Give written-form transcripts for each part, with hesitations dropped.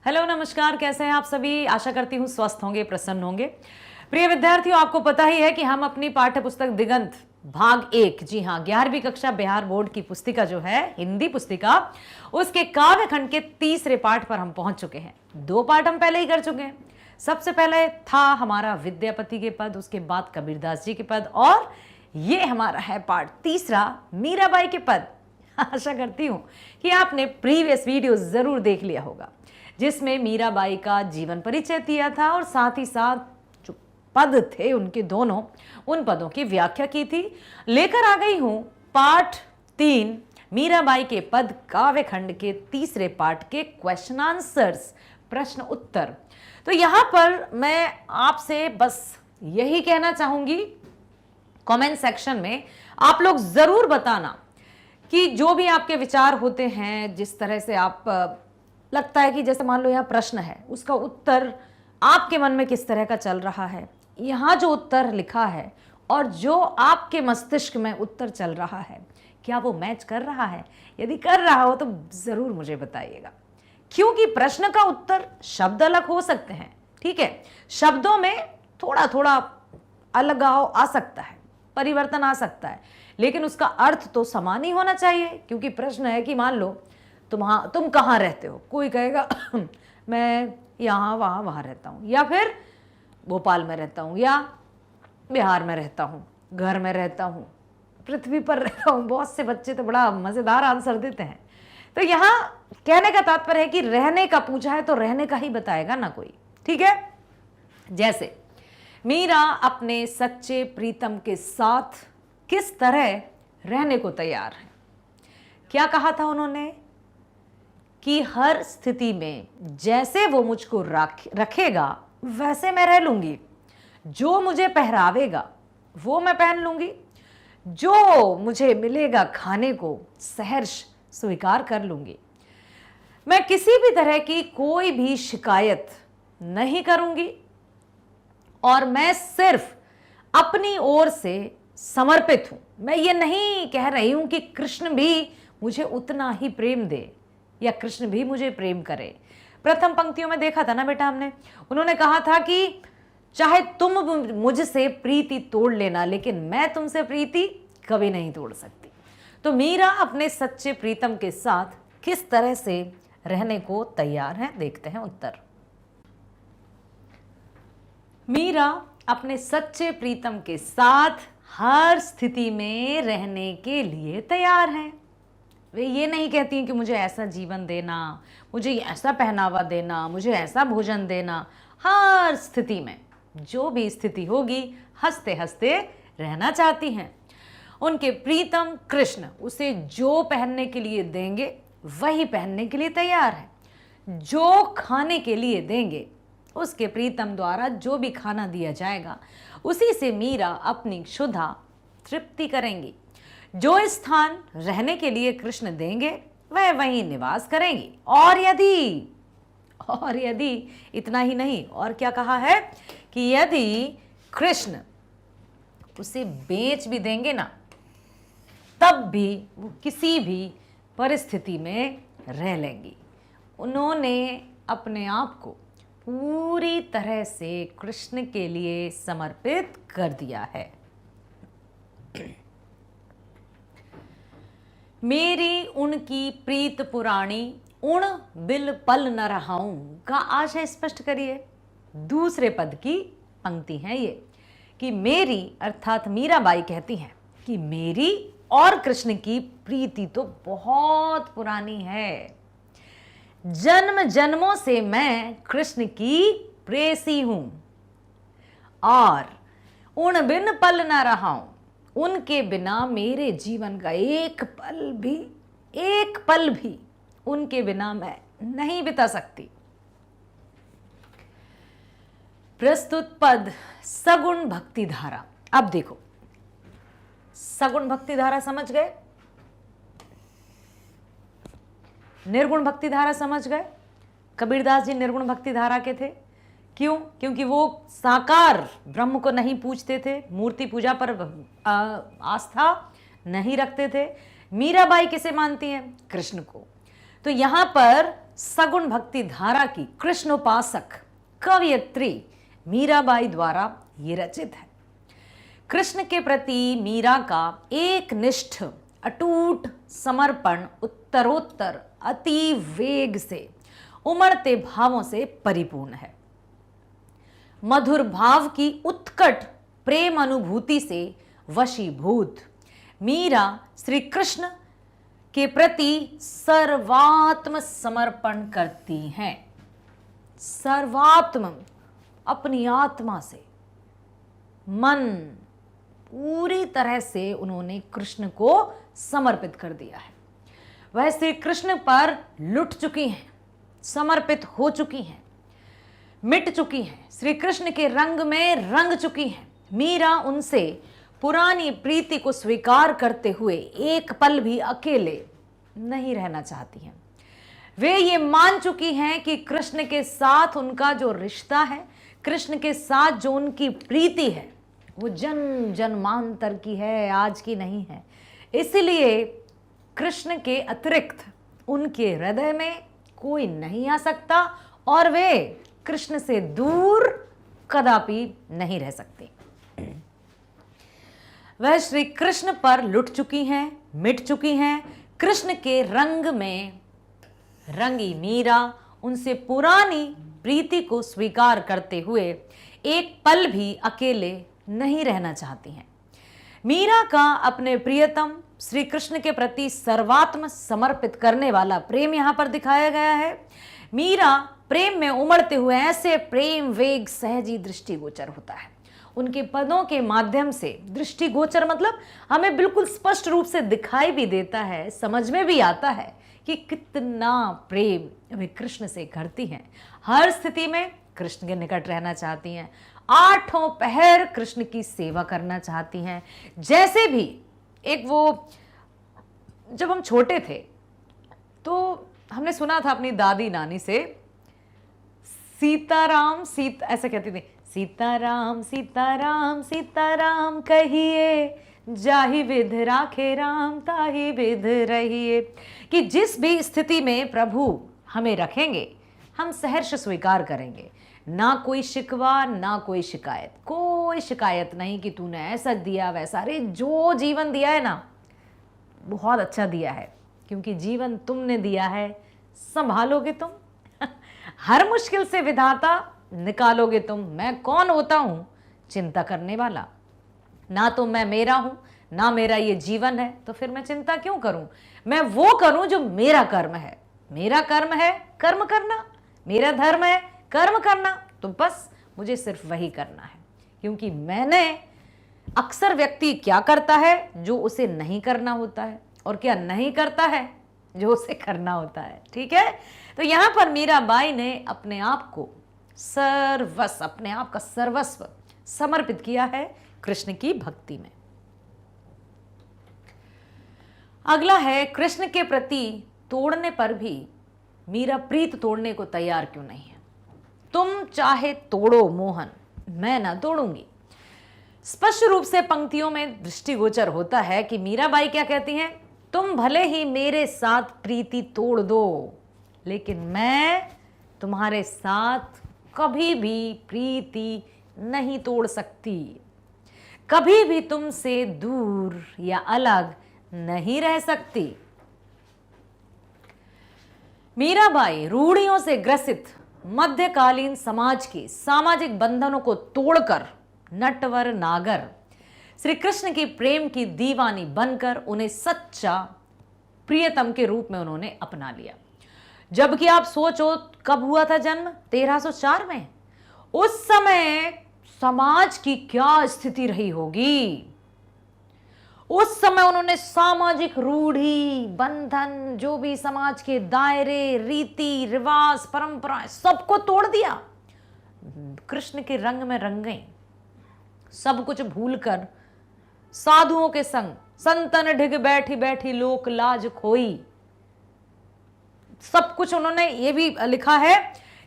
Hello नमस्कार, कैसे हैं आप सभी। आशा करती हूँ स्वस्थ होंगे, प्रसन्न होंगे। प्रिय विद्यार्थियों, आपको पता ही है कि हम अपनी पाठ्य पुस्तक दिगंत भाग 1, जी हाँ 11वीं कक्षा बिहार बोर्ड की पुस्तिका जो है हिंदी पुस्तिका, उसके काव्य खंड के तीसरे पाठ पर हम पहुंच चुके हैं। 2 पाठ हम पहले ही कर चुके हैं। सबसे पहले था हमारा विद्यापति के पद, उसके बाद कबीरदास जी के पद, और ये हमारा है पाठ तीसरा मीराबाई के पद। आशा करती हूँ कि आपने प्रीवियस वीडियो जरूर देख लिया होगा, जिसमें मीराबाई का जीवन परिचय दिया था और साथ ही साथ जो पद थे उनके दोनों, उन पदों की व्याख्या की थी। लेकर आ गई हूं पाठ 3 मीराबाई के पद काव्य खंड के तीसरे पाठ के क्वेश्चन आंसर्स, प्रश्न उत्तर। तो यहां पर मैं आपसे बस यही कहना चाहूंगी, कमेंट सेक्शन में आप लोग जरूर बताना कि जो भी आपके विचार होते हैं, जिस तरह से आप लगता है कि जैसे मान लो यहाँ प्रश्न है, उसका उत्तर आपके मन में किस तरह का चल रहा है, यहाँ जो उत्तर लिखा है और जो आपके मस्तिष्क में उत्तर चल रहा है, क्या वो मैच कर रहा है? यदि कर रहा हो तो जरूर मुझे बताइएगा, क्योंकि प्रश्न का उत्तर शब्द अलग हो सकते हैं। ठीक है, शब्दों में थोड़ा थोड़ा अलगाव आ सकता है, परिवर्तन आ सकता है, लेकिन उसका अर्थ तो समान ही होना चाहिए। क्योंकि प्रश्न है कि मान लो तुम कहाँ रहते हो, कोई कहेगा मैं यहाँ वहाँ रहता हूँ, या फिर भोपाल में रहता हूँ, या बिहार में रहता हूँ, घर में रहता हूँ, पृथ्वी पर रहता हूँ। बहुत से बच्चे तो बड़ा मज़ेदार आंसर देते हैं। तो यहाँ कहने का तात्पर्य है कि रहने का पूछा है तो रहने का ही बताएगा ना कोई। ठीक है, जैसे मीरा अपने सच्चे प्रीतम के साथ किस तरह रहने को तैयार है। क्या कहा था उन्होंने कि हर स्थिति में जैसे वो मुझको रखेगा वैसे मैं रह लूंगी, जो मुझे पहरावेगा वो मैं पहन लूंगी, जो मुझे मिलेगा खाने को सहर्ष स्वीकार कर लूंगी। मैं किसी भी तरह की कोई भी शिकायत नहीं करूंगी, और मैं सिर्फ अपनी ओर से समर्पित हूं। मैं ये नहीं कह रही हूं कि कृष्ण भी मुझे उतना ही प्रेम दे या कृष्ण भी मुझे प्रेम करे। प्रथम पंक्तियों में देखा था ना बेटा हमने, उन्होंने कहा था कि चाहे तुम मुझसे प्रीति तोड़ लेना, लेकिन मैं तुमसे प्रीति कभी नहीं तोड़ सकती। तो मीरा अपने सच्चे प्रीतम के साथ किस तरह से रहने को तैयार है, देखते हैं उत्तर। मीरा अपने सच्चे प्रीतम के साथ हर स्थिति में रहने के लिए तैयार हैं। वे ये नहीं कहती हैं कि मुझे ऐसा जीवन देना, मुझे ऐसा पहनावा देना, मुझे ऐसा भोजन देना। हर स्थिति में जो भी स्थिति होगी हंसते हंसते रहना चाहती हैं। उनके प्रीतम कृष्ण उसे जो पहनने के लिए देंगे वही पहनने के लिए तैयार है। जो खाने के लिए देंगे, उसके प्रीतम द्वारा जो भी खाना दिया जाएगा उसी से मीरा अपनी क्षुधा तृप्ति करेंगी। जो स्थान रहने के लिए कृष्ण देंगे वह वहीं निवास करेंगी। और यदि इतना ही नहीं, और क्या कहा है कि यदि कृष्ण उसे बेच भी देंगे ना, तब भी वो किसी भी परिस्थिति में रह लेंगी। उन्होंने अपने आप को पूरी तरह से कृष्ण के लिए समर्पित कर दिया है। मेरी उनकी प्रीत पुराणी, उण बिल पल न रहाऊं का आशय स्पष्ट करिए। दूसरे पद की पंक्ति है ये कि मेरी अर्थात मीराबाई कहती हैं कि मेरी और कृष्ण की प्रीति तो बहुत पुरानी है। जन्म जन्मों से मैं कृष्ण की प्रेसी हूं, और उन बिन पल न रहा हूं, उनके बिना मेरे जीवन का एक पल भी उनके बिना मैं नहीं बिता सकती। प्रस्तुत पद सगुण भक्ति धारा। अब देखो, सगुण भक्ति धारा समझ गए, निर्गुण भक्ति धारा समझ गए। कबीरदास जी निर्गुण भक्ति धारा के थे। क्यों? क्योंकि वो साकार ब्रह्म को नहीं पूजते थे, मूर्ति पूजा पर आस्था नहीं रखते थे। मीराबाई किसे मानती हैं? कृष्ण को। तो यहां पर सगुण भक्ति धारा की कृष्ण उपासक कवयित्री मीराबाई द्वारा ये रचित है। कृष्ण के प्रति मीरा का एक निष्ठ अटूट समर्पण उत्तरोत्तर अति वेग से उमड़ते भावों से परिपूर्ण है। मधुर भाव की उत्कट प्रेम अनुभूति से वशीभूत मीरा श्री कृष्ण के प्रति सर्वात्म समर्पण करती हैं। सर्वात्म, अपनी आत्मा से, मन, पूरी तरह से उन्होंने कृष्ण को समर्पित कर दिया है। वह श्री कृष्ण पर लुट चुकी हैं, समर्पित हो चुकी हैं, मिट चुकी हैं, श्री कृष्ण के रंग में रंग चुकी हैं। मीरा उनसे पुरानी प्रीति को स्वीकार करते हुए एक पल भी अकेले नहीं रहना चाहती हैं। वे ये मान चुकी हैं कि कृष्ण के साथ उनका जो रिश्ता है, कृष्ण के साथ जो उनकी प्रीति है, वो जन्म जन्मांतर की है, आज की नहीं है। इसलिए कृष्ण के अतिरिक्त उनके हृदय में कोई नहीं आ सकता और वे कृष्ण से दूर कदापि नहीं रह सकते। वह श्री कृष्ण पर लुट चुकी हैं, मिट चुकी हैं। कृष्ण के रंग में रंगी मीरा उनसे पुरानी प्रीति को स्वीकार करते हुए एक पल भी अकेले नहीं रहना चाहती हैं। मीरा का अपने प्रियतम श्री कृष्ण के प्रति सर्वात्म समर्पित करने वाला प्रेम यहाँ पर दिखाया गया है। मीरा प्रेम में उमड़ते हुए ऐसे प्रेम वेग सहजी दृष्टिगोचर होता है। उनके पदों के माध्यम से दृष्टिगोचर मतलब हमें बिल्कुल स्पष्ट रूप से दिखाई भी देता है, समझ में भी आता है कि कितना प्रेम वे कृष्ण से करती हैं। हर स्थिति में कृष्ण के निकट रहना चाहती हैं, आठों पहर कृष्ण की सेवा करना चाहती हैं। जैसे भी एक वो, जब हम छोटे थे तो हमने सुना था अपनी दादी नानी से, सीताराम ऐसे कहती थी, सीताराम सीताराम सीताराम कहिए, जाहि विध राखे राम ताहि विध रहिए। कि जिस भी स्थिति में प्रभु हमें रखेंगे हम सहर्ष स्वीकार करेंगे, ना कोई शिकवा ना कोई शिकायत, कोई शिकायत नहीं कि तूने ऐसा दिया वैसा। अरे जो जीवन दिया है ना बहुत अच्छा दिया है, क्योंकि जीवन तुमने दिया है, संभालोगे तुम, हर मुश्किल से विधाता निकालोगे तुम। मैं कौन होता हूं चिंता करने वाला, ना तो मैं मेरा हूं ना मेरा ये जीवन है, तो फिर मैं चिंता क्यों करूं। मैं वो करूं जो मेरा कर्म है। मेरा कर्म है कर्म करना, मेरा धर्म है कर्म करना, तो बस मुझे सिर्फ वही करना है। क्योंकि मैंने, अक्सर व्यक्ति क्या करता है जो उसे नहीं करना होता है, और क्या नहीं करता है जो उसे करना होता है। ठीक है, तो यहां पर मीराबाई ने अपने आप को सर्वस्व, अपने आप का सर्वस्व समर्पित किया है कृष्ण की भक्ति में। अगला है, कृष्ण के प्रति तोड़ने पर भी मीरा प्रीत तोड़ने को तैयार क्यों नहीं है। तुम चाहे तोड़ो मोहन, मैं ना तोड़ूंगी। स्पष्ट रूप से पंक्तियों में दृष्टिगोचर होता है कि मीराबाई क्या कहती हैं, तुम भले ही मेरे साथ प्रीति तोड़ दो, लेकिन मैं तुम्हारे साथ कभी भी प्रीति नहीं तोड़ सकती, कभी भी तुमसे दूर या अलग नहीं रह सकती। मीराबाई रूढ़ियों से ग्रसित मध्यकालीन समाज के सामाजिक बंधनों को तोड़कर नटवर नागर श्री कृष्ण की प्रेम की दीवानी बनकर उन्हें सच्चा प्रियतम के रूप में उन्होंने अपना लिया। जबकि आप सोचो कब हुआ था जन्म, 1304 में। उस समय समाज की क्या स्थिति रही होगी। उस समय उन्होंने सामाजिक रूढ़ी बंधन, जो भी समाज के दायरे, रीति रिवाज, परंपराएं, सबको तोड़ दिया। कृष्ण के रंग में रंग गए, सब कुछ भूलकर साधुओं के संग संतन ढिग बैठी बैठी लोक लाज खोई। सब कुछ उन्होंने ये भी लिखा है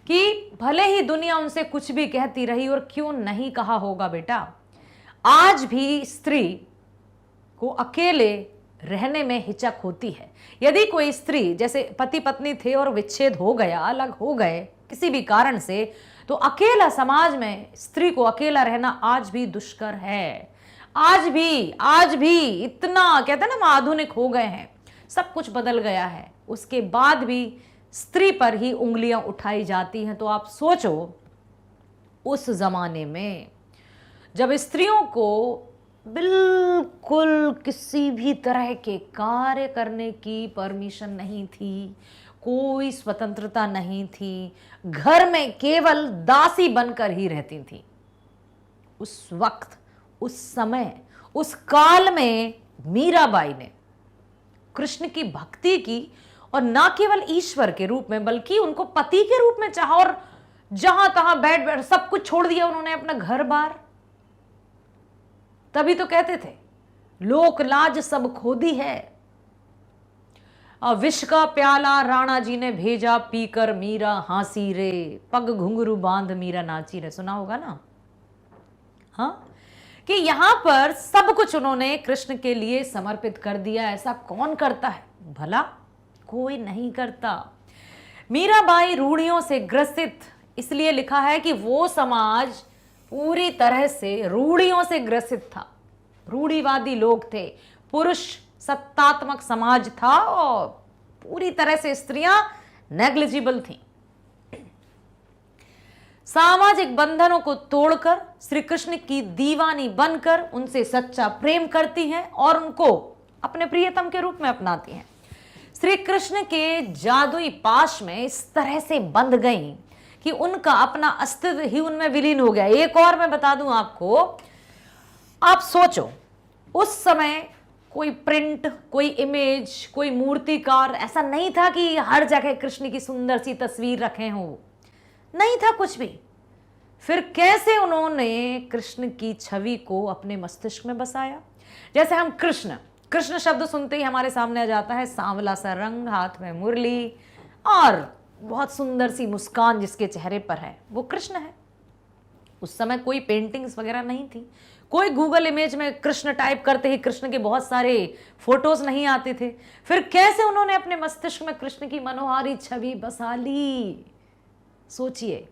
कि भले ही दुनिया उनसे कुछ भी कहती रही, और क्यों नहीं कहा होगा बेटा, आज भी स्त्री को अकेले रहने में हिचक होती है। यदि कोई स्त्री, जैसे पति पत्नी थे और विच्छेद हो गया, अलग हो गए किसी भी कारण से, तो अकेला समाज में स्त्री को अकेला रहना आज भी दुष्कर है। आज भी इतना कहते हैं ना, हम आधुनिक हो गए हैं, सब कुछ बदल गया है, उसके बाद भी स्त्री पर ही उंगलियां उठाई जाती हैं। तो आप सोचो उस जमाने में जब स्त्रियों को बिल्कुल किसी भी तरह के कार्य करने की परमिशन नहीं थी, कोई स्वतंत्रता नहीं थी, घर में केवल दासी बनकर ही रहती थी। उस वक्त, उस समय, उस काल में मीराबाई ने कृष्ण की भक्ति की और ना केवल ईश्वर के रूप में बल्कि उनको पति के रूप में चाहा, और जहां तहां बैठ बैठ सब कुछ छोड़ दिया उन्होंने, अपना घर बार। तभी तो कहते थे लोक लाज सब खो दी है, विष का प्याला राणा जी ने भेजा पीकर मीरा हांसी रे, पग घुंघरू बांध मीरा नाची रे। सुना होगा ना, हाँ, कि यहां पर सब कुछ उन्होंने कृष्ण के लिए समर्पित कर दिया। ऐसा कौन करता है भला? कोई नहीं करता। मीराबाई रूढ़ियों से ग्रसित, इसलिए लिखा है कि वो समाज पूरी तरह से रूढ़ियों से ग्रसित था, रूढ़िवादी लोग थे, पुरुष सत्तात्मक समाज था और पूरी तरह से स्त्रियां नेग्लिजिबल थीं। सामाजिक बंधनों को तोड़कर श्री कृष्ण की दीवानी बनकर उनसे सच्चा प्रेम करती हैं और उनको अपने प्रियतम के रूप में अपनाती हैं। श्री कृष्ण के जादुई पाश में इस तरह से बंध गई कि उनका अपना अस्तित्व ही उनमें विलीन हो गया। एक और मैं बता दूं आपको, आप सोचो उस समय कोई प्रिंट, कोई इमेज, कोई मूर्तिकार ऐसा नहीं था कि हर जगह कृष्ण की सुंदर सी तस्वीर रखे हों, नहीं था कुछ भी। फिर कैसे उन्होंने कृष्ण की छवि को अपने मस्तिष्क में बसाया? जैसे हम कृष्ण शब्द सुनते ही हमारे सामने आ जाता है सांवला सा रंग, हाथ में मुरली और बहुत सुंदर सी मुस्कान जिसके चेहरे पर है, वो कृष्ण है। उस समय कोई पेंटिंग्स वगैरह नहीं थी, कोई गूगल इमेज में कृष्ण टाइप करते ही कृष्ण के बहुत सारे फोटोज नहीं आते थे। फिर कैसे उन्होंने अपने मस्तिष्क में कृष्ण की मनोहारी छवि बसा ली? सोचिए,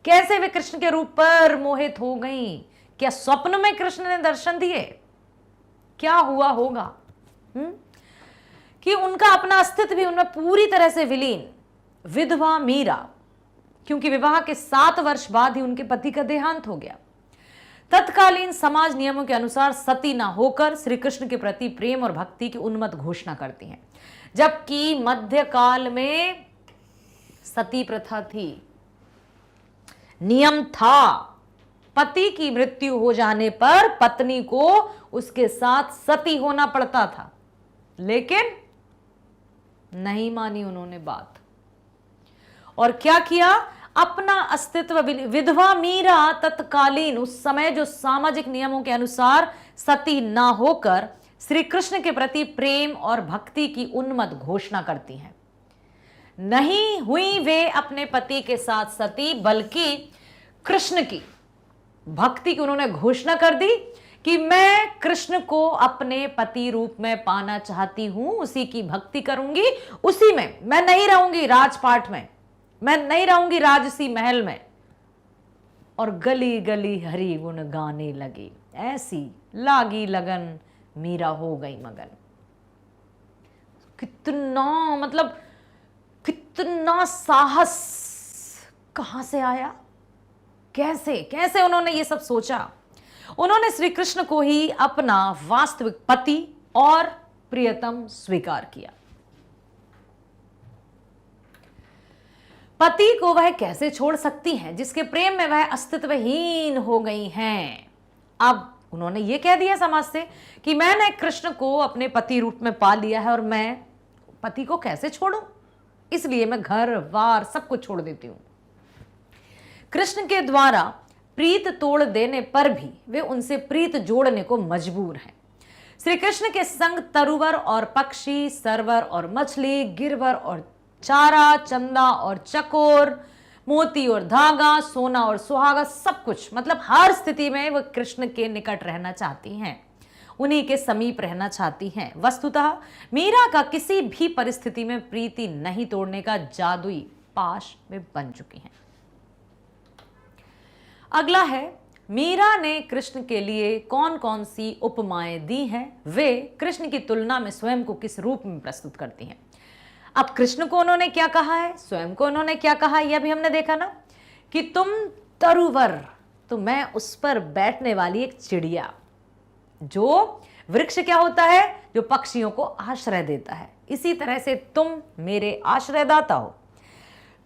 कैसे वे कृष्ण के रूप पर मोहित हो गईं? क्या स्वप्न में कृष्ण ने दर्शन दिए? क्या हुआ होगा कि उनका अपना अस्तित्व भी उनमें पूरी तरह से विलीन। विधवा मीरा, क्योंकि विवाह के 7 वर्ष बाद ही उनके पति का देहांत हो गया, तत्कालीन समाज नियमों के अनुसार सती ना होकर श्री कृष्ण के प्रति प्रेम और भक्ति की उन्मत्त घोषणा करती हैं। जबकि मध्यकाल में सती प्रथा थी, नियम था, पति की मृत्यु हो जाने पर पत्नी को उसके साथ सती होना पड़ता था, लेकिन नहीं मानी उन्होंने बात। और क्या किया? अपना अस्तित्व, विधवा मीरा तत्कालीन उस समय जो सामाजिक नियमों के अनुसार सती ना होकर श्री कृष्ण के प्रति प्रेम और भक्ति की उन्मत्त घोषणा करती हैं। नहीं हुई वे अपने पति के साथ सती, बल्कि कृष्ण की भक्ति की उन्होंने घोषणा कर दी कि मैं कृष्ण को अपने पति रूप में पाना चाहती हूं, उसी की भक्ति करूंगी, उसी में मैं नहीं रहूंगी राजपाट में, मैं नहीं रहूंगी राजसी महल में। और गली गली हरि गुण गाने लगी, ऐसी लागी लगन मीरा हो गई मगन। कितना, मतलब कितना साहस कहां से आया? कैसे कैसे उन्होंने ये सब सोचा? उन्होंने श्री कृष्ण को ही अपना वास्तविक पति और प्रियतम स्वीकार किया। पति को वह कैसे छोड़ सकती हैं जिसके प्रेम में वह अस्तित्वहीन हो गई हैं? अब उन्होंने ये कह दिया समाज से कि मैंने कृष्ण को अपने पति रूप में पा लिया है और मैं पति को कैसे छोड़ूं, इसलिए मैं घर बार सब कुछ छोड़ देती हूं। कृष्ण के द्वारा प्रीत तोड़ देने पर भी वे उनसे प्रीत जोड़ने को मजबूर हैं। श्री कृष्ण के संग तरुवर और पक्षी, सरवर और मछली, गिरवर और चारा, चंदा और चकोर, मोती और धागा, सोना और सुहागा, सब कुछ, मतलब हर स्थिति में वह कृष्ण के निकट रहना चाहती हैं। उन्हीं के समीप रहना चाहती हैं। वस्तुतः मीरा का किसी भी परिस्थिति में प्रीति नहीं तोड़ने का जादुई पाश वे बन चुकी हैं। अगला है, मीरा ने कृष्ण के लिए कौन कौन सी उपमाएं दी हैं, वे कृष्ण की तुलना में स्वयं को किस रूप में प्रस्तुत करती हैं। अब कृष्ण को उन्होंने क्या कहा है, स्वयं को उन्होंने क्या कहा, यह भी हमने देखा ना कि तुम तरुवर, तो मैं उस पर बैठने वाली एक चिड़िया। जो वृक्ष क्या होता है, जो पक्षियों को आश्रय देता है, इसी तरह से तुम मेरे आश्रयदाता हो।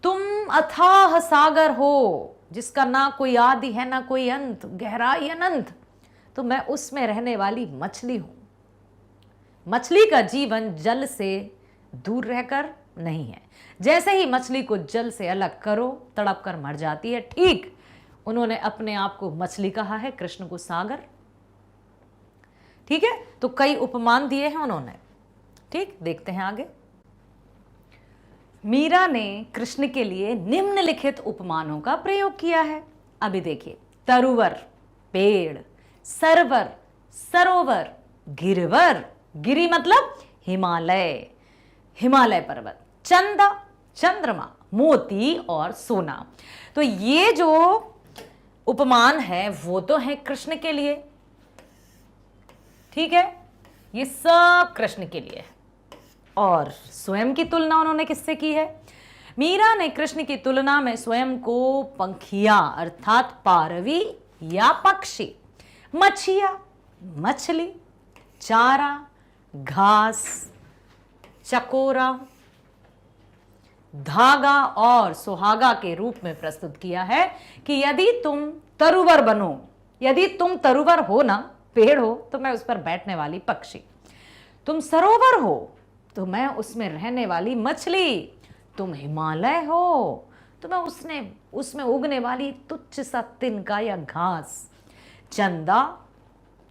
तुम अथाह सागर हो, जिसका ना कोई आदि है ना कोई अंत, गहराई अनंत, तो मैं उसमें रहने वाली मछली हूं। मछली का जीवन जल से दूर रहकर नहीं है। जैसे ही मछली को जल से अलग करो तड़प कर मर जाती है, ठीक उन्होंने अपने आप को मछली कहा है, कृष्ण को सागर। ठीक है, तो कई उपमान दिए हैं उन्होंने। ठीक, देखते हैं आगे। मीरा ने कृष्ण के लिए निम्नलिखित उपमानों का प्रयोग किया है। अभी देखिए, तरुवर पेड़, सरवर सरोवर, गिरवर गिरी मतलब हिमालय, हिमालय पर्वत, चंदा चंद्रमा, मोती और सोना। तो ये जो उपमान है वो तो है कृष्ण के लिए। ठीक है, ये सब कृष्ण के लिए है। और स्वयं की तुलना उन्होंने किससे की है? मीरा ने कृष्ण की तुलना में स्वयं को पंखिया अर्थात पारवी या पक्षी, मछिया मछली, चारा घास, चकोरा, धागा और सुहागा के रूप में प्रस्तुत किया है कि यदि तुम तरुवर बनो, यदि तुम तरुवर हो ना, पेड़ हो, तो मैं उस पर बैठने वाली पक्षी, तुम सरोवर हो तो मैं उसमें रहने वाली मछली, तुम हिमालय हो तो मैं उसमें उगने वाली तुच्छ सा तिनका या घास, चंदा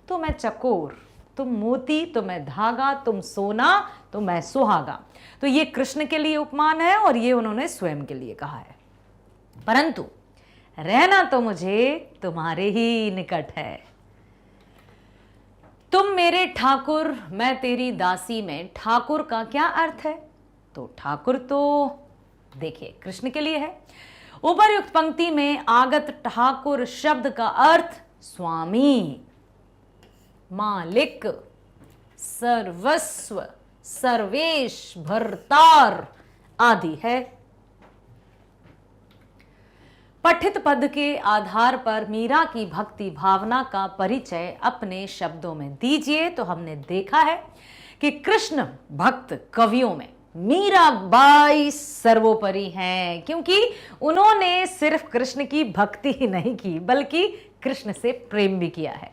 तो मैं चकोर, तुम मोती तो मैं धागा, तुम सोना तो मैं सुहागा। तो ये कृष्ण के लिए उपमान है और ये उन्होंने स्वयं के लिए कहा है। परंतु रहना तो मुझे तुम्हारे ही निकट है। तुम मेरे ठाकुर, मैं तेरी दासी में ठाकुर का क्या अर्थ है? तो ठाकुर तो देखिए कृष्ण के लिए है। उपर्युक्त पंक्ति में आगत ठाकुर शब्द का अर्थ स्वामी, मालिक, सर्वस्व, सर्वेश, भरतार आदि है। पठित पद के आधार पर मीरा की भक्ति भावना का परिचय अपने शब्दों में दीजिए। तो हमने देखा है कि कृष्ण भक्त कवियों में मीराबाई सर्वोपरि हैं, क्योंकि उन्होंने सिर्फ कृष्ण की भक्ति ही नहीं की बल्कि कृष्ण से प्रेम भी किया है।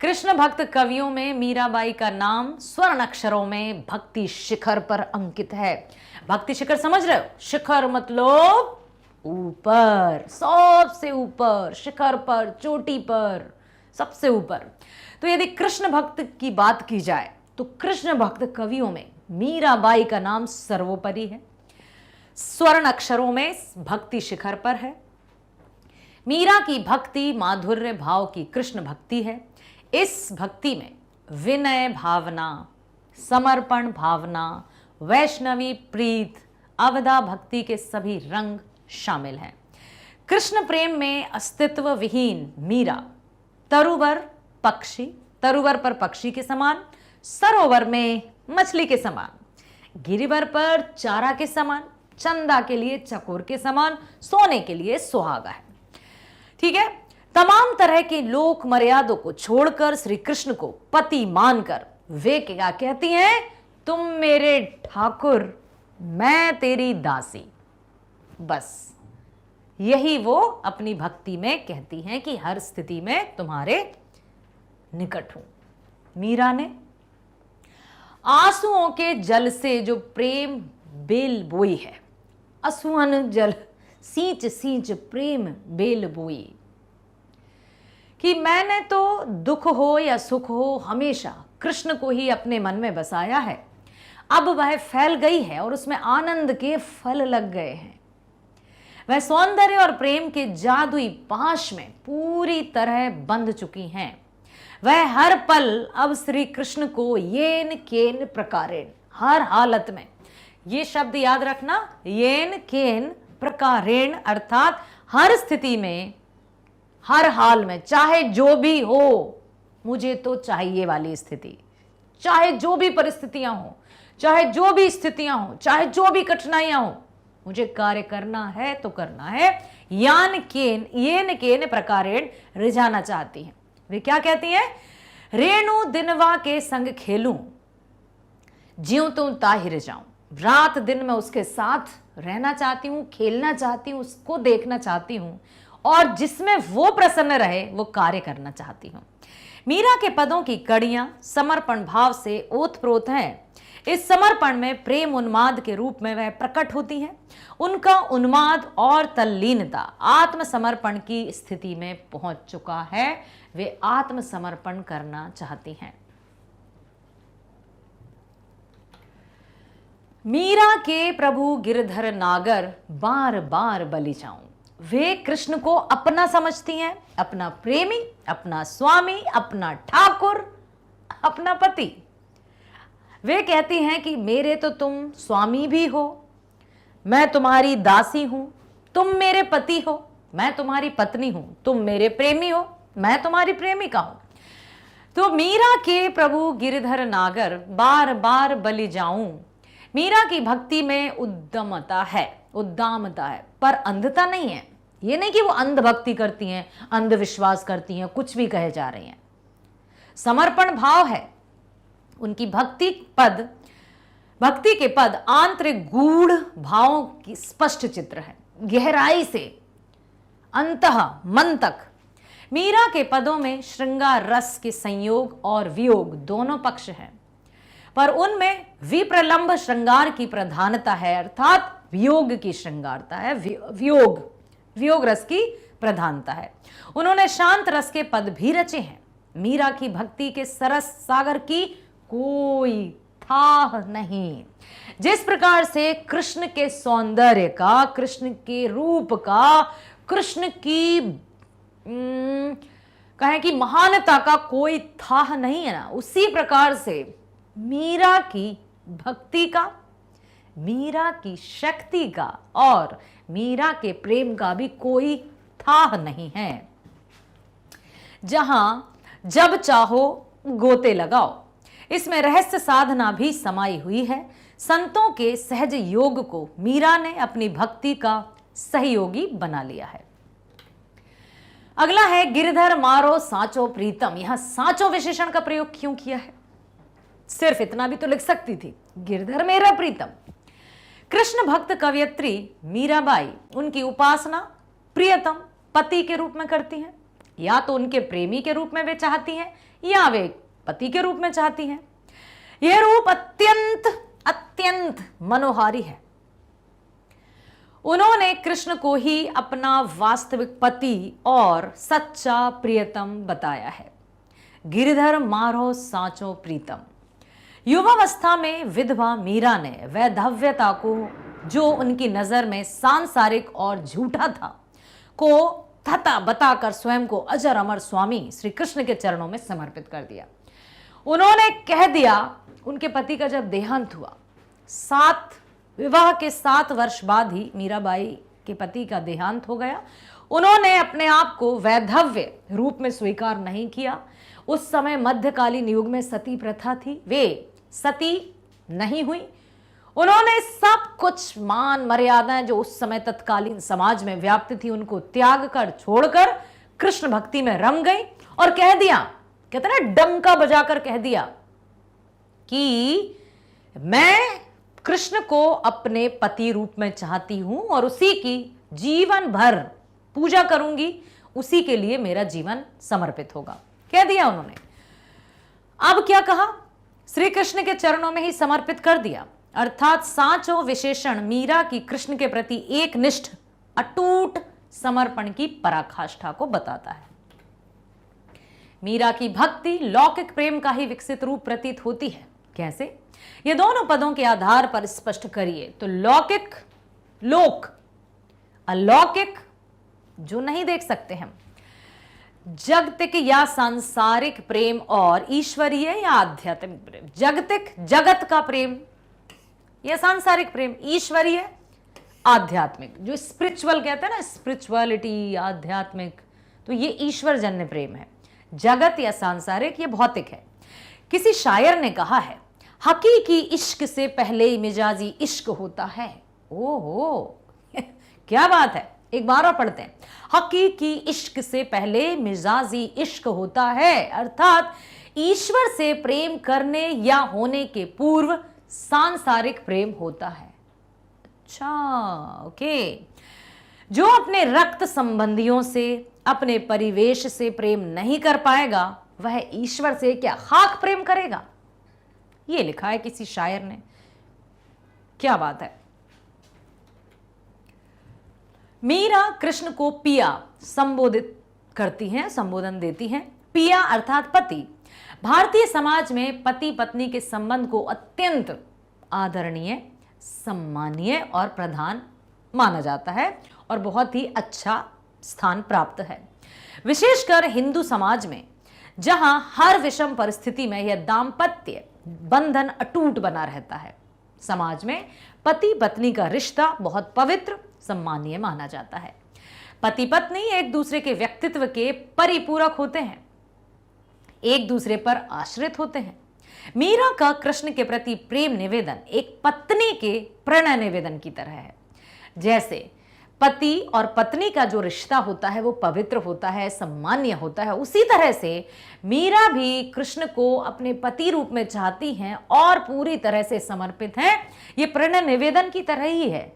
कृष्ण भक्त कवियों में मीराबाई का नाम स्वर्ण अक्षरों में भक्ति शिखर पर अंकित है। भक्ति शिखर समझ रहे हो? शिखर मतलब ऊपर, सबसे ऊपर, शिखर पर, चोटी पर, सबसे ऊपर। तो यदि कृष्ण भक्त की बात की जाए तो कृष्ण भक्त कवियों में मीराबाई का नाम सर्वोपरि है, स्वर्ण अक्षरों में भक्ति शिखर पर है। मीरा की भक्ति माधुर्य भाव की कृष्ण भक्ति है। इस भक्ति में विनय भावना, समर्पण भावना, वैष्णवी प्रीत, अवधा भक्ति के सभी रंग शामिल हैं। कृष्ण प्रेम में अस्तित्व विहीन मीरा तरुवर पक्षी, तरुवर पर पक्षी के समान, सरोवर में मछली के समान, गिरिवर पर चारा के समान, चंदा के लिए चकोर के समान, सोने के लिए सुहागा है। ठीक है, तमाम तरह की लोक मर्यादों को छोड़कर श्री कृष्ण को पति मानकर वे क्या कहती हैं? तुम मेरे ठाकुर, मैं तेरी दासी। बस यही वो अपनी भक्ति में कहती हैं कि हर स्थिति में तुम्हारे निकट हूं। मीरा ने आंसुओं के जल से जो प्रेम बेल बोई है, असुअन जल सींच सींच प्रेम बेल बोई, कि मैंने तो दुख हो या सुख हो हमेशा कृष्ण को ही अपने मन में बसाया है। अब वह फैल गई है और उसमें आनंद के फल लग गए हैं। वह सौंदर्य और प्रेम के जादुई पाश में पूरी तरह बंध चुकी हैं। वह हर पल अब श्री कृष्ण को येन केन प्रकारेण, हर हालत में, ये शब्द याद रखना, येन केन प्रकारेण, अर्थात हर स्थिति में, हर हाल में, चाहे जो भी हो, मुझे तो चाहिए वाली स्थिति, चाहे जो भी परिस्थितियां हो, चाहे जो भी स्थितियां हो, चाहे जो भी कठिनाइयां हो, मुझे कार्य करना है तो करना है। येन केन प्रकारेण रिझाना चाहती हैं। वे क्या कहती हैं? रेणु दिनवा के संग खेलूं, ज्यों तुम ताहिर जाऊं, रात दिन मैं उसके साथ रहना चाहती हूं, खेलना चाहती हूं, उसको देखना चाहती हूं, और जिसमें वो प्रसन्न रहे वो कार्य करना चाहती हूं। मीरा के पदों की कड़ियां समर्पण भाव से ओतप्रोत हैं। इस समर्पण में प्रेम उन्माद के रूप में वह प्रकट होती हैं। उनका उन्माद और तल्लीनता आत्मसमर्पण की स्थिति में पहुंच चुका है। वे आत्मसमर्पण करना चाहती हैं। मीरा के प्रभु गिरधर नागर बार बार बलि जाऊं, वे कृष्ण को अपना समझती हैं, अपना प्रेमी, अपना स्वामी, अपना ठाकुर, अपना पति। वे कहती हैं कि मेरे तो तुम स्वामी भी हो, मैं तुम्हारी दासी हूं, तुम मेरे पति हो, मैं तुम्हारी पत्नी हूं, तुम मेरे प्रेमी हो, मैं तुम्हारी प्रेमिका हूं। तो मीरा के प्रभु गिरधर नागर बार बार बलि जाऊं, मीरा की भक्ति में उद्दामता है, पर अंधता नहीं है। ये नहीं कि वो अंध भक्ति करती हैं, अंधविश्वास करती हैं, कुछ भी कहे जा रही हैं। समर्पण भाव है उनकी। भक्ति के पद आंतरिक गूढ़ भावों की स्पष्ट चित्र है, गहराई से अंतः मन तक। मीरा के पदों में श्रृंगार रस के संयोग और वियोग दोनों पक्ष हैं, पर उनमें विप्रलंब श्रृंगार की प्रधानता है, अर्थात वियोग की श्रृंगारता है, वियोग रस की प्रधानता है। उन्होंने शांत रस के पद भी रचे हैं। मीरा की भक्ति के सरस सागर की कोई था नहीं। जिस प्रकार से कृष्ण के सौंदर्य का, कृष्ण के रूप का, कृष्ण की कहें कि महानता का कोई था नहीं है ना, उसी प्रकार से मीरा की भक्ति का, मीरा की शक्ति का और मीरा के प्रेम का भी कोई था नहीं है। जहां जब चाहो गोते लगाओ, इसमें रहस्य साधना भी समाई हुई है। संतों के सहज योग को मीरा ने अपनी भक्ति का सहयोगी बना लिया है। अगला है गिरधर मारो साचो प्रीतम। यहां साचो विशेषण का प्रयोग क्यों किया है? सिर्फ इतना भी तो लिख सकती थी, गिरधर मेरा प्रीतम। कृष्ण भक्त कवयित्री मीराबाई उनकी उपासना प्रियतम पति के रूप में करती हैं। या तो उनके प्रेमी के रूप में वे चाहती हैं, या वे पति के रूप में चाहती हैं। यह रूप अत्यंत अत्यंत मनोहारी है। उन्होंने कृष्ण को ही अपना वास्तविक पति और सच्चा प्रियतम बताया है। गिरधर मारो साचो प्रीतम। युवावस्था में विधवा मीरा ने वैधव्यता को, जो उनकी नजर में सांसारिक और झूठा था, को थता बताकर स्वयं को अजर अमर स्वामी श्री कृष्ण के चरणों में समर्पित कर दिया। उन्होंने कह दिया, उनके पति का जब देहांत हुआ, विवाह के 7 वर्ष बाद ही मीराबाई के पति का देहांत हो गया। उन्होंने अपने आप को वैधव्य रूप में स्वीकार नहीं किया। उस समय मध्यकालीन युग में सती प्रथा थी, वे सती नहीं हुई। उन्होंने सब कुछ मान मर्यादाएं जो उस समय तत्कालीन समाज में व्याप्त थी, उनको त्याग कर छोड़कर कृष्ण भक्ति में रम गई और कह दिया, कहते ना डंका बजाकर कह दिया कि मैं कृष्ण को अपने पति रूप में चाहती हूं और उसी की जीवन भर पूजा करूंगी, उसी के लिए मेरा जीवन समर्पित होगा, कह दिया उन्होंने। अब क्या कहा? श्री कृष्ण के चरणों में ही समर्पित कर दिया। अर्थात साचो विशेषण मीरा की कृष्ण के प्रति एक निष्ठ अटूट समर्पण की पराकाष्ठा को बताता है। मीरा की भक्ति लौकिक प्रेम का ही विकसित रूप प्रतीत होती है। कैसे? ये दोनों पदों के आधार पर स्पष्ट करिए तो लौकिक, लोक, अलौकिक जो नहीं देख सकते हम, जागतिक या सांसारिक प्रेम और ईश्वरीय या आध्यात्मिक प्रेम। जागतिक, जगत का प्रेम, या सांसारिक प्रेम, ईश्वरीय, आध्यात्मिक, जो स्पिरिचुअल कहते हैं ना, स्पिरिचुअलिटी, आध्यात्मिक, तो ये ईश्वर जन्य प्रेम है। जगत या सांसारिक ये भौतिक है। किसी शायर ने कहा है, हकीकी इश्क से पहले मिजाजी इश्क होता है। ओहो क्या बात है, एक बार और पढ़ते हैं। हकीकी इश्क से पहले मिजाजी इश्क होता है, अर्थात ईश्वर से प्रेम करने या होने के पूर्व सांसारिक प्रेम होता है। अच्छा, ओके। जो अपने रक्त संबंधियों से, अपने परिवेश से प्रेम नहीं कर पाएगा, वह ईश्वर से क्या खाक प्रेम करेगा? ये लिखा है किसी शायर ने। क्या बात है। मीरा कृष्ण को पिया संबोधित करती हैं, संबोधन देती हैं। पिया अर्थात पति। भारतीय समाज में पति पत्नी के संबंध को अत्यंत आदरणीय, सम्मानीय और प्रधान माना जाता है और बहुत ही अच्छा स्थान प्राप्त है। विशेषकर हिंदू समाज में, जहां हर विषम परिस्थिति में यह दाम्पत्य बंधन अटूट बना रहता है। समाज में पति पत्नी का रिश्ता बहुत पवित्र, सम्मानीय माना जाता है। पति पत्नी एक दूसरे के व्यक्तित्व के परिपूरक होते हैं, एक दूसरे पर आश्रित होते हैं। मीरा का कृष्ण के प्रति प्रेम निवेदन एक पत्नी के प्रणय निवेदन की तरह है। जैसे पति और पत्नी का जो रिश्ता होता है वो पवित्र होता है, सम्मान्य होता है, उसी तरह से मीरा भी कृष्ण को अपने पति रूप में चाहती हैं और पूरी तरह से समर्पित हैं। ये प्रणय निवेदन की तरह ही है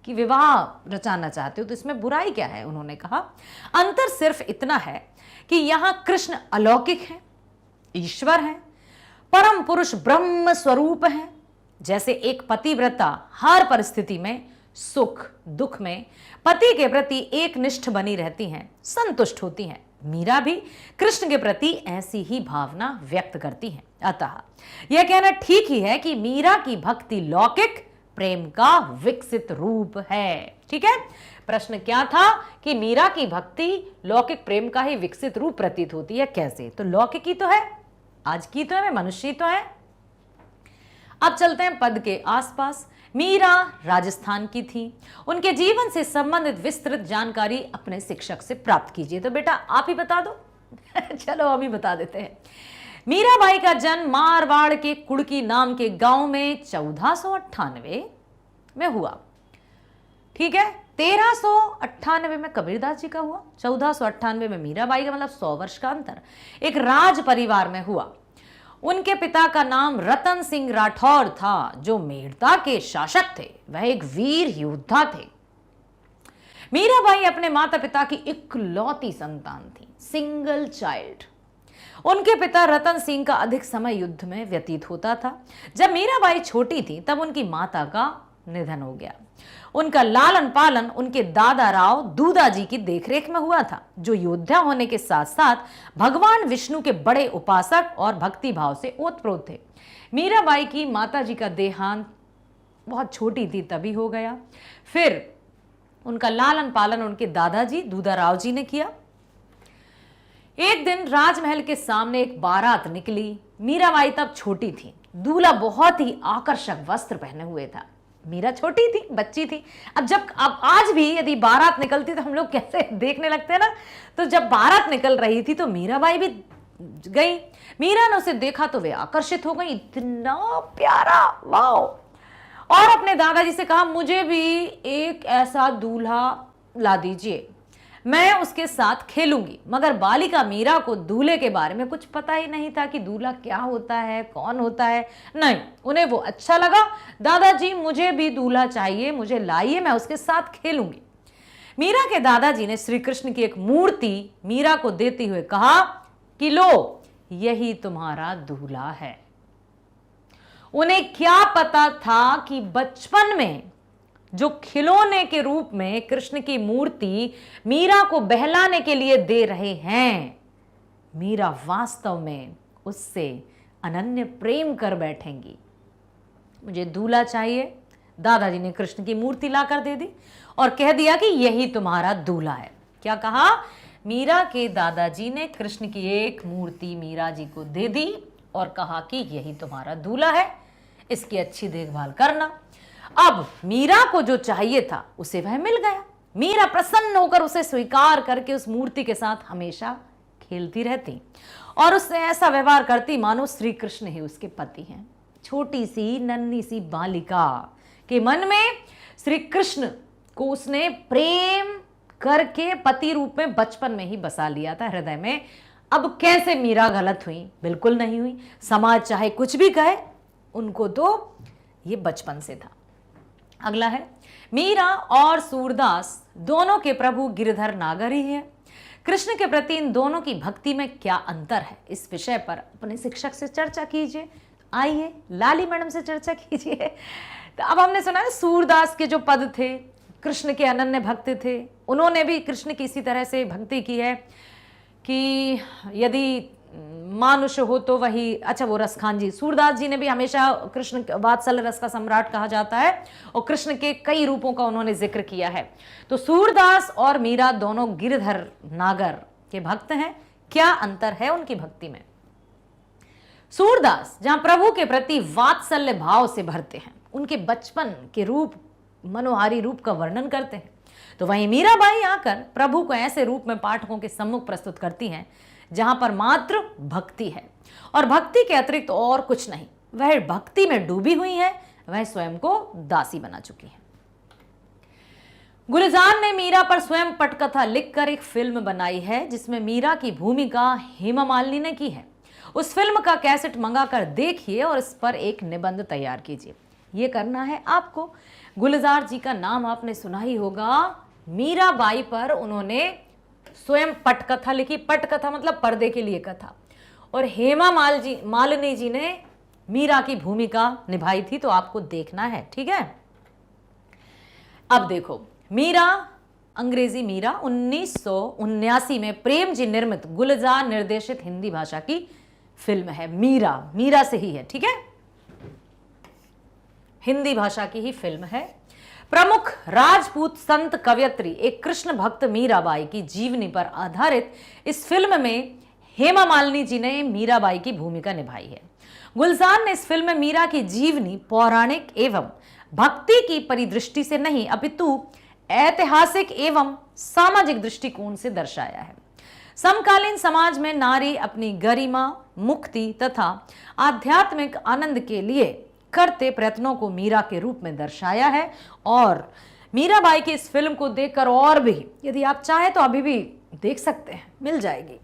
कि विवाह रचाना चाहते हो तो इसमें बुराई क्या है। उन्होंने कहा, अंतर सिर्फ इतना है कि यहां कृष्ण अलौकिक है, ईश्वर है, परम पुरुष ब्रह्म स्वरूप है। जैसे एक पतिव्रता हर परिस्थिति में, सुख दुख में पति के प्रति एक निष्ठ बनी रहती हैं, संतुष्ट होती हैं, मीरा भी कृष्ण के प्रति ऐसी ही भावना व्यक्त करती हैं। अतः यह कहना ठीक ही है कि मीरा की भक्ति लौकिक प्रेम का विकसित रूप है। ठीक है, प्रश्न क्या था कि मीरा की भक्ति लौकिक प्रेम का ही विकसित रूप प्रतीत होती है। कैसे? तो लौकिक ही तो है, आज की तो है, मनुष्य तो है। अब चलते हैं पद के आसपास। मीरा राजस्थान की थी। उनके जीवन से संबंधित विस्तृत जानकारी अपने शिक्षक से प्राप्त कीजिए। तो बेटा आप ही बता दो। चलो हम ही बता देते हैं। मीराबाई का जन्म मारवाड़ के कुड़की नाम के गांव में 1498 में हुआ। ठीक है, 1398 में कबीरदास जी का हुआ, 1498 में मीराबाई का, मतलब 100 वर्ष का अंतर। एक राज परिवार में हुआ। उनके पिता का नाम रतन सिंह राठौर था, जो मेड़ता के शासक थे। वह एक वीर योद्धा थे। मीराबाई अपने माता पिता की इकलौती संतान थी, सिंगल चाइल्ड। उनके पिता रतन सिंह का अधिक समय युद्ध में व्यतीत होता था। जब मीराबाई छोटी थी तब उनकी माता का निधन हो गया। उनका लालन पालन उनके दादा राव दूदा जी की देखरेख में हुआ था, जो योद्धा होने के साथ साथ भगवान विष्णु के बड़े उपासक और भक्ति भाव से ओतप्रोत थे। मीराबाई की माता जी का देहांत बहुत छोटी थी तभी हो गया। फिर उनका लालन पालन उनके दादाजी दूदा राव जी ने किया। एक दिन राजमहल के सामने एक बारात निकली। मीराबाई तब छोटी थी। दूल्हा बहुत ही आकर्षक वस्त्र पहने हुए था। मीरा छोटी थी, बच्ची थी। अब आज भी यदि बारात निकलती तो हम लोग कैसे देखने लगते हैं ना। तो जब बारात निकल रही थी तो मीराबाई भी गई। मीरा ने उसे देखा तो वे आकर्षित हो गई, इतना प्यारा, वाओ। और अपने दादाजी से कहा, मुझे भी एक ऐसा दूल्हा ला दीजिए, मैं उसके साथ खेलूंगी। मगर बालिका मीरा को दूल्हे के बारे में कुछ पता ही नहीं था कि दूल्हा क्या होता है, कौन होता है। नहीं, उन्हें वो अच्छा लगा। दादाजी मुझे भी दूल्हा चाहिए, मुझे लाइए, मैं उसके साथ खेलूंगी। मीरा के दादाजी ने श्री कृष्ण की एक मूर्ति मीरा को देते हुए कहा कि लो, यही तुम्हारा दूल्हा है। उन्हें क्या पता था कि बचपन में जो खिलौने के रूप में कृष्ण की मूर्ति मीरा को बहलाने के लिए दे रहे हैं, मीरा वास्तव में उससे अनन्य प्रेम कर बैठेंगी। मुझे दूल्हा चाहिए। दादाजी ने कृष्ण की मूर्ति लाकर दे दी और कह दिया कि यही तुम्हारा दूल्हा है। क्या कहा? मीरा के दादाजी ने कृष्ण की एक मूर्ति मीरा जी को दे दी और कहा कि यही तुम्हारा दूल्हा है, इसकी अच्छी देखभाल करना। अब मीरा को जो चाहिए था उसे वह मिल गया। मीरा प्रसन्न होकर उसे स्वीकार करके उस मूर्ति के साथ हमेशा खेलती रहती और उससे ऐसा व्यवहार करती मानो श्री कृष्ण ही उसके पति हैं। छोटी सी नन्ही सी बालिका के मन में श्री कृष्ण को उसने प्रेम करके पति रूप में बचपन में ही बसा लिया था हृदय में। अब कैसे मीरा गलत हुई? बिल्कुल नहीं हुई। समाज चाहे कुछ भी कहे, उनको तो ये बचपन से था। अगला है, मीरा और सूरदास दोनों के प्रभु गिरधर नागर ही है। कृष्ण के प्रति इन दोनों की भक्ति में क्या अंतर है, इस विषय पर अपने शिक्षक से चर्चा कीजिए। आइए लाली मैडम से चर्चा कीजिए। तो अब हमने सुना है सूरदास के जो पद थे, कृष्ण के अनन्य भक्त थे, उन्होंने भी कृष्ण की इसी तरह से भक्ति की है कि यदि मानुष हो तो वही, अच्छा वो रसखान जी, सूरदास जी ने भी हमेशा कृष्ण वात्सल्य रस का सम्राट कहा जाता है और कृष्ण के कई रूपों का उन्होंने जिक्र किया है। तो सूरदास और मीरा दोनों गिरधर नागर के भक्त हैं। क्या अंतर है उनकी भक्ति में? सूरदास जहां प्रभु के प्रति वात्सल्य भाव से भरते हैं, उनके बचपन के रूप, मनोहारी रूप का वर्णन करते हैं, तो वहीं मीराबाई आकर प्रभु को ऐसे रूप में पाठकों के सम्मुख प्रस्तुत करती हैं जहां पर मात्र भक्ति है और भक्ति के अतिरिक्त और कुछ नहीं। वह भक्ति में डूबी हुई है, वह स्वयं को दासी बना चुकी है। गुलजार ने मीरा पर स्वयं पटकथा लिखकर एक फिल्म बनाई है जिसमें मीरा की भूमिका हेमा मालिनी ने की है। उस फिल्म का कैसेट मंगाकर देखिए और इस पर एक निबंध तैयार कीजिए। ये करना है आपको। गुलजार जी का नाम आपने सुना ही होगा। मीराबाई पर उन्होंने स्वयं पटकथा लिखी। पटकथा मतलब पर्दे के लिए कथा। और हेमा मालिनी जी ने मीरा की भूमिका निभाई थी, तो आपको देखना है, ठीक है। अब देखो, मीरा, अंग्रेजी मीरा 1979 में प्रेम जी निर्मित, गुलजार निर्देशित हिंदी भाषा की फिल्म है। मीरा से ही है, ठीक है, हिंदी भाषा की ही फिल्म है। प्रमुख राजपूत संत कवयित्री एक कृष्ण भक्त मीराबाई की जीवनी पर आधारित इस फिल्म में हेमा मालिनी जी ने मीराबाई की भूमिका निभाई है। गुलजार ने इस फिल्म में मीरा की जीवनी पौराणिक एवं भक्ति की परिदृष्टि से नहीं अपितु ऐतिहासिक एवं सामाजिक दृष्टिकोण से दर्शाया है। समकालीन समाज में नारी अपनी गरिमा, मुक्ति तथा आध्यात्मिक आनंद के लिए करते प्रयत्नों को मीरा के रूप में दर्शाया है। और मीराबाई की इस फिल्म को देखकर, और भी यदि आप चाहें तो अभी भी देख सकते हैं, मिल जाएगी।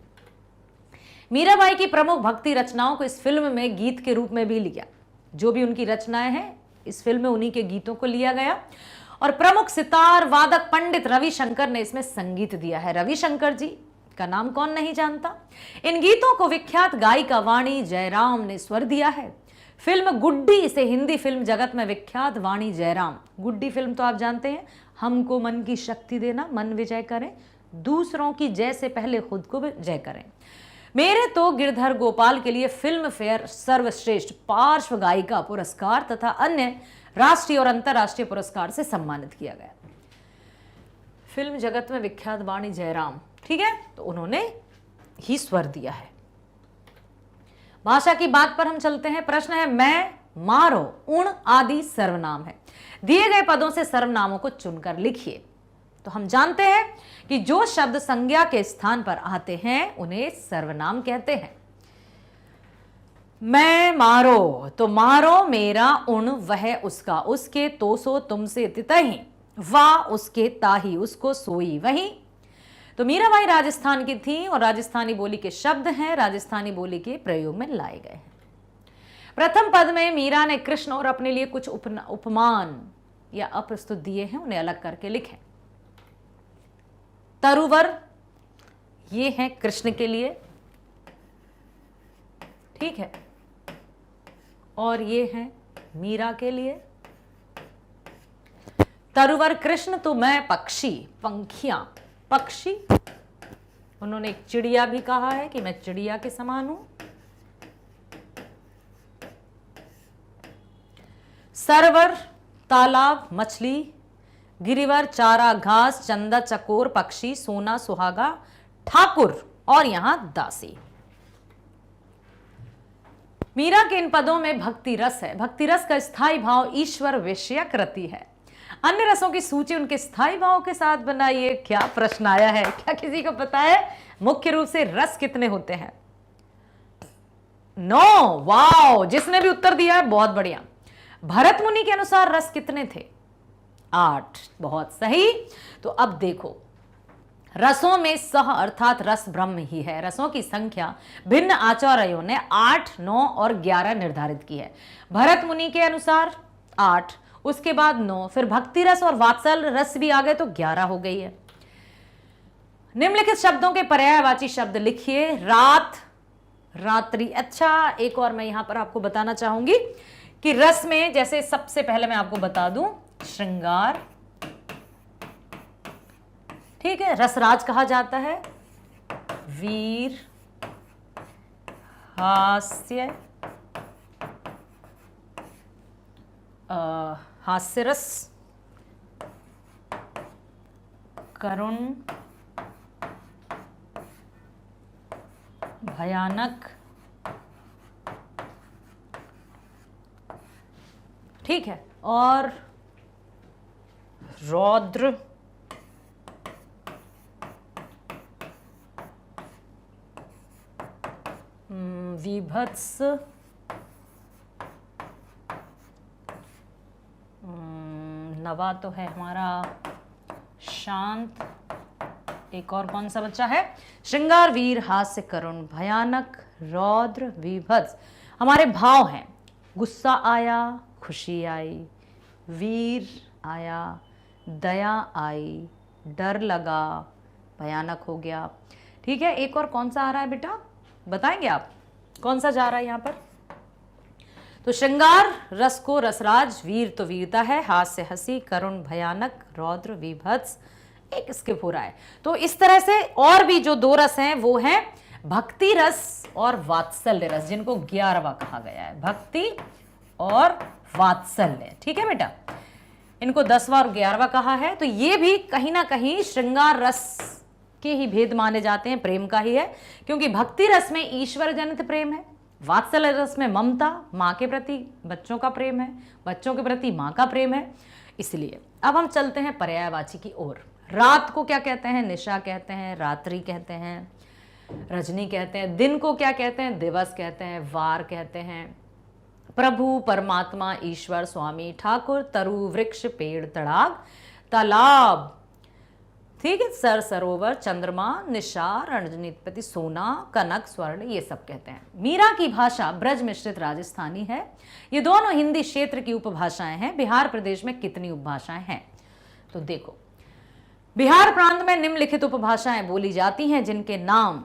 मीराबाई की प्रमुख भक्ति रचनाओं को इस फिल्म में गीत के रूप में भी लिया। जो भी उनकी रचनाएं हैं इस फिल्म में उन्हीं के गीतों को लिया गया। और प्रमुख सितार वादक पंडित रविशंकर ने इसमें संगीत दिया है। रविशंकर जी का नाम कौन नहीं जानता। इन गीतों को विख्यात गायिका वाणी जयराम ने स्वर दिया है। फिल्म गुड्डी, इसे हिंदी फिल्म जगत में विख्यात वाणी जयराम, गुड्डी फिल्म तो आप जानते हैं, हमको मन की शक्ति देना, मन विजय करें, दूसरों की जय से पहले खुद को जय करें। मेरे तो गिरधर गोपाल के लिए फिल्म फेयर सर्वश्रेष्ठ पार्श्व गायिका पुरस्कार तथा अन्य राष्ट्रीय और अंतर्राष्ट्रीय पुरस्कार से सम्मानित किया गया। फिल्म जगत में विख्यात वाणी जयराम, ठीक है, तो उन्होंने ही स्वर दिया है। भाषा की बात पर हम चलते हैं। प्रश्न है, मैं, मारो, उण आदि सर्वनाम है। दिए गए पदों से सर्वनामों को चुनकर लिखिए। तो हम जानते हैं कि जो शब्द संज्ञा के स्थान पर आते हैं उन्हें सर्वनाम कहते हैं। मैं, मारो, तो मारो मेरा, उण वह उसका, उसके, तो सो तुमसे, तितहि, वा उसके, ताही उसको, सोई वही। तो मीराबाई राजस्थान की थी और राजस्थानी बोली के शब्द हैं, राजस्थानी बोली के प्रयोग में लाए गए हैं। प्रथम पद में मीरा ने कृष्ण और अपने लिए कुछ उपमान या अप्रस्तुत दिए हैं, उन्हें अलग करके लिखें। तरुवर, ये है कृष्ण के लिए, ठीक है, और ये है मीरा के लिए। तरुवर कृष्ण, तो मैं पक्षी, पंखियां, पक्षी। उन्होंने एक चिड़िया भी कहा है कि मैं चिड़िया के समान हूं। सरवर, तालाब, मछली। गिरिवर, चारा, घास, चंदा, चकोर, पक्षी, सोना, सुहागा, ठाकुर और यहां दासी। मीरा के इन पदों में भक्ति रस है। भक्ति रस का स्थायी भाव ईश्वर विषयकृति है। अन्य रसों की सूची उनके स्थायी भाव के साथ बनाइए। क्या प्रश्न आया है, क्या किसी को पता है मुख्य रूप से रस कितने होते हैं? नो, वाओ, जिसने भी उत्तर दिया है बहुत बढ़िया। भरत मुनि के अनुसार रस कितने थे? 8, बहुत सही। तो अब देखो, रसों में सह अर्थात रस ब्रह्म ही है। रसों की संख्या भिन्न आचार्यों ने 8, 9 और 11 निर्धारित की है। भरत मुनि के अनुसार 8, उसके बाद 9, फिर भक्ति रस और वात्सल रस भी आ गए तो 11 हो गई है। निम्नलिखित शब्दों के पर्यायवाची शब्द लिखिए। रात, रात्रि। अच्छा, एक और मैं यहां पर आपको बताना चाहूंगी कि रस में जैसे सबसे पहले मैं आपको बता दूं श्रृंगार, ठीक है, रसराज कहा जाता है। वीर, हास्य, हास्यरस, करुण, भयानक, ठीक है, और रौद्र, विभत्स, नवा तो है हमारा शांत। एक और कौन सा बच्चा है? श्रृंगार, वीर, हास्य, करुण, भयानक, रौद्र, विभत्स हमारे भाव हैं। गुस्सा आया, खुशी आई, वीर आया, दया आई, डर लगा, भयानक हो गया। ठीक है, एक और कौन सा आ रहा है बेटा, बताएंगे आप कौन सा जा रहा है यहां पर? तो श्रृंगार रस को रसराज, वीर तो वीरता है, हास्य हंसी, करुण भयानक, रौद्र विभत्स एक स्किप हो रहा है। तो इस तरह से और भी जो 2 रस हैं वो हैं भक्ति रस और वात्सल्य रस, जिनको 11वां कहा गया है। भक्ति और वात्सल्य, ठीक है बेटा, इनको 10वां और 11वां कहा है। तो ये भी कहीं ना कहीं श्रृंगार रस के ही भेद माने जाते हैं, प्रेम का ही है, क्योंकि भक्ति रस में ईश्वर जनित प्रेम है, वात्सल्य रस में ममता, माँ के प्रति बच्चों का प्रेम है, बच्चों के प्रति माँ का प्रेम है। इसलिए अब हम चलते हैं पर्यायवाची की ओर। रात को क्या कहते हैं? निशा कहते हैं, रात्रि कहते हैं, रजनी कहते हैं। दिन को क्या कहते हैं? दिवस कहते हैं, वार कहते हैं। प्रभु, परमात्मा, ईश्वर, स्वामी, ठाकुर, तरु, वृक्ष, पेड़, तड़ाग, तालाब, ठीक है, सर, सरोवर, चंद्रमा, निशार, रणनीतिपति, सोना, कनक, स्वर्ण, ये सब कहते हैं। मीरा की भाषा ब्रज मिश्रित राजस्थानी है। ये दोनों हिंदी क्षेत्र की उपभाषाएं हैं। बिहार प्रदेश में कितनी उपभाषाएं हैं? तो देखो, बिहार प्रांत में निम्नलिखित उपभाषाएं बोली जाती हैं, जिनके नाम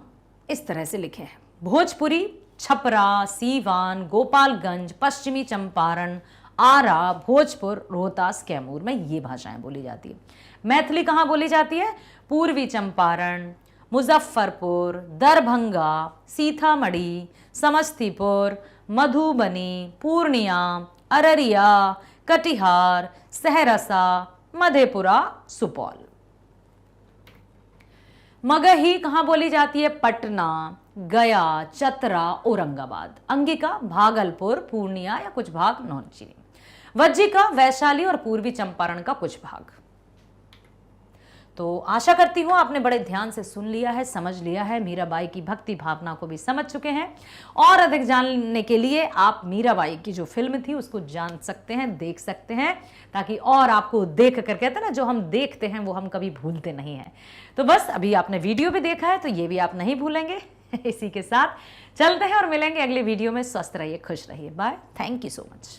इस तरह से लिखे हैं। भोजपुरी, छपरा, सीवान, गोपालगंज, पश्चिमी चंपारण, आरा, भोजपुर, रोहतास, कैमूर में ये भाषाएं बोली जाती है। मैथिली कहाँ बोली जाती है? पूर्वी चंपारण, मुजफ्फरपुर, दरभंगा, सीतामढ़ी, समस्तीपुर, मधुबनी, पूर्णिया, अररिया, कटिहार, सहरसा, मधेपुरा, सुपौल। मगही कहाँ बोली जाती है? पटना, गया, चतरा, औरंगाबाद। अंगिका, भागलपुर, पूर्णिया या कुछ भाग नौनचीनी। वज्जिका, वैशाली और पूर्वी चंपारण का कुछ भाग। तो आशा करती हूं आपने बड़े ध्यान से सुन लिया है, समझ लिया है, मीराबाई की भक्ति भावना को भी समझ चुके हैं। और अधिक जानने के लिए आप मीराबाई की जो फिल्म थी उसको जान सकते हैं, देख सकते हैं, ताकि और आपको देख कर, कहते हैं ना, जो हम देखते हैं वो हम कभी भूलते नहीं हैं। तो बस अभी आपने वीडियो भी देखा है तो ये भी आप नहीं भूलेंगे। इसी के साथ चलते हैं और मिलेंगे अगले वीडियो में। स्वस्थ रहिए, खुश रहिए, bye, thank you so much.